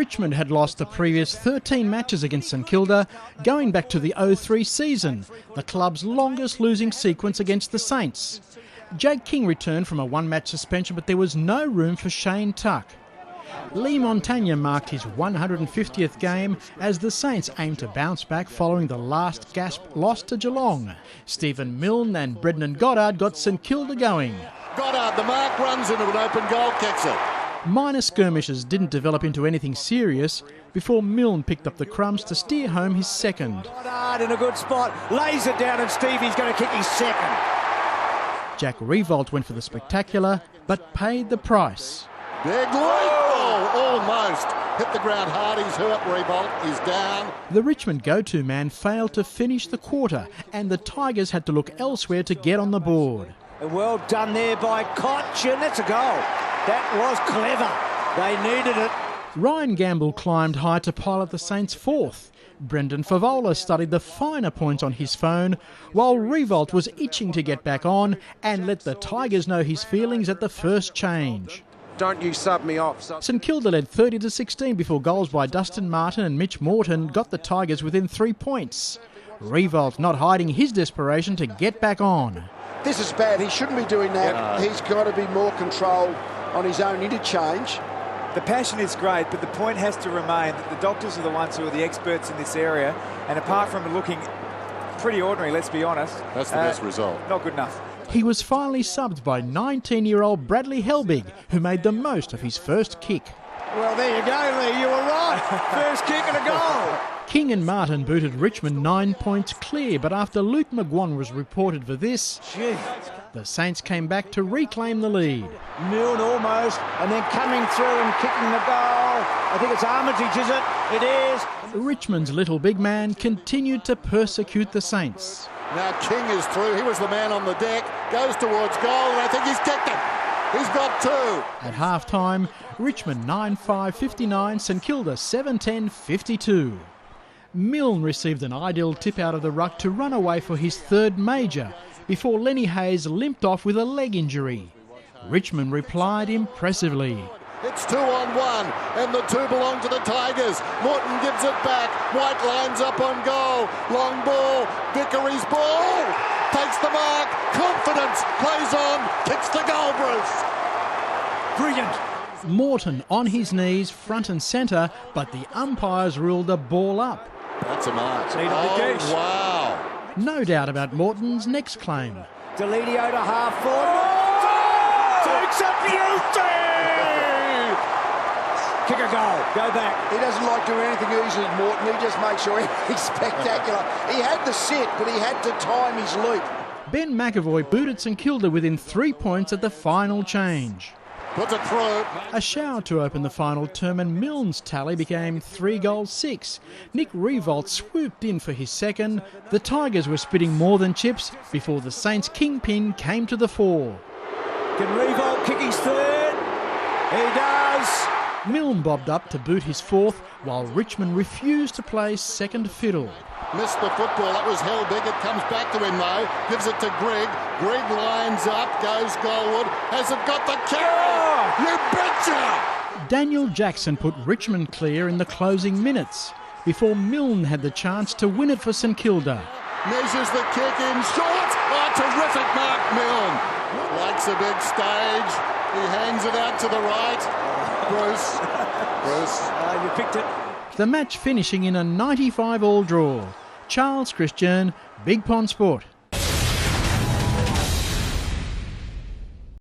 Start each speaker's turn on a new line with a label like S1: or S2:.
S1: Richmond had lost the previous 13 matches against St Kilda, going back to the 03 season, the club's longest losing sequence against the Saints. Jake King returned from a one-match suspension, but there was no room for Shane Tuck. Lee Montagna marked his 150th game as the Saints aimed to bounce back following the last gasp loss to Geelong. Stephen Milne and Brendan Goddard got St Kilda going.
S2: Goddard, the mark, runs into an open goal, kicks it.
S1: Minor skirmishes didn't develop into anything serious before Milne picked up the crumbs to steer home his second.
S3: Goddard in a good spot, lays it down, and Stevie's going to kick his second.
S1: Jack Revolt went for the spectacular, but paid the price.
S2: Big leap! Oh, almost. Hit the ground hard, he's hurt, Revolt is down.
S1: The Richmond go-to man failed to finish the quarter, and the Tigers had to look elsewhere to get on the board.
S3: Well done there by Koch, and that's a goal. That was clever. They needed it.
S1: Ryan Gamble climbed high to pilot the Saints' fourth. Brendan Favola studied the finer points on his phone, while Revolt was itching to get back on and let the Tigers know his feelings at the first change.
S4: Don't you sub me off.
S1: St Kilda led 30-16 before goals by Dustin Martin and Mitch Morton got the Tigers within 3 points. Revolt not hiding his desperation to get back on.
S5: This is bad. He shouldn't be doing that.
S2: Yep.
S5: He's got to be more control on his own interchange.
S6: The passion is great, but the point has to remain that the doctors are the ones who are the experts in this area, and apart from looking pretty ordinary, let's be honest.
S2: That's the best result.
S6: Not good enough.
S1: He was finally subbed by 19-year-old Bradley Helbig, who made the most of his first kick.
S3: Well, there you go, Lee. You were right. First kick and a goal.
S1: King and Martin booted Richmond 9 points clear, but after Luke McGuan was reported for this, the Saints came back to reclaim the lead.
S3: Milne almost, and then coming through and kicking the goal. I think it's Armitage, is it? It is.
S1: Richmond's little big man continued to persecute the Saints.
S2: Now King is through. He was the man on the deck. Goes towards goal, and I think he's kicked it. He's got two.
S1: At half-time, Richmond 9-5-59, St Kilda 7-10-52. Milne received an ideal tip out of the ruck to run away for his third major before Lenny Hayes limped off with a leg injury. Richmond replied impressively.
S2: It's 2-on-1, and the two belong to the Tigers. Morton gives it back. White lines up on goal. Long ball. Vickery's ball. Takes the mark. Confidence. Plays on. Kicks the goal, Bruce.
S3: Brilliant.
S1: Morton on his knees, front and centre, but the umpires ruled the ball up.
S2: That's a mark.
S3: Oh,
S2: wow.
S1: No doubt about Morton's next claim.
S3: Delidio to half forward. Takes a beauty! Kick a goal. Go back.
S5: He doesn't like doing anything easy, Morton. He just makes sure he's spectacular. He had the sit, but he had to time his leap.
S1: Ben McAvoy booted St Kilda within 3 points at the final change.
S2: Puts it through.
S1: A shower to open the final term, and Milne's tally became 3-6. Nick Revolt swooped in for his second. The Tigers were spitting more than chips before the Saints' kingpin came to the fore.
S3: Can Revolt kick his third? He does.
S1: Milne bobbed up to boot his fourth, while Richmond refused to play second fiddle.
S2: Missed the football. That was Helbig. It comes back to him, though. Gives it to Grigg. Grigg lines up. Goes Goldwood. Has it got the carry? You betcha!
S1: Daniel Jackson put Richmond clear in the closing minutes before Milne had the chance to win it for St Kilda.
S2: Measures the kick in short. Oh, terrific mark, Milne. Likes a big stage. He hangs it out to the right. Bruce.
S3: You picked it.
S1: The match finishing in a 95-all draw. Charles Christian, Big Pond Sport.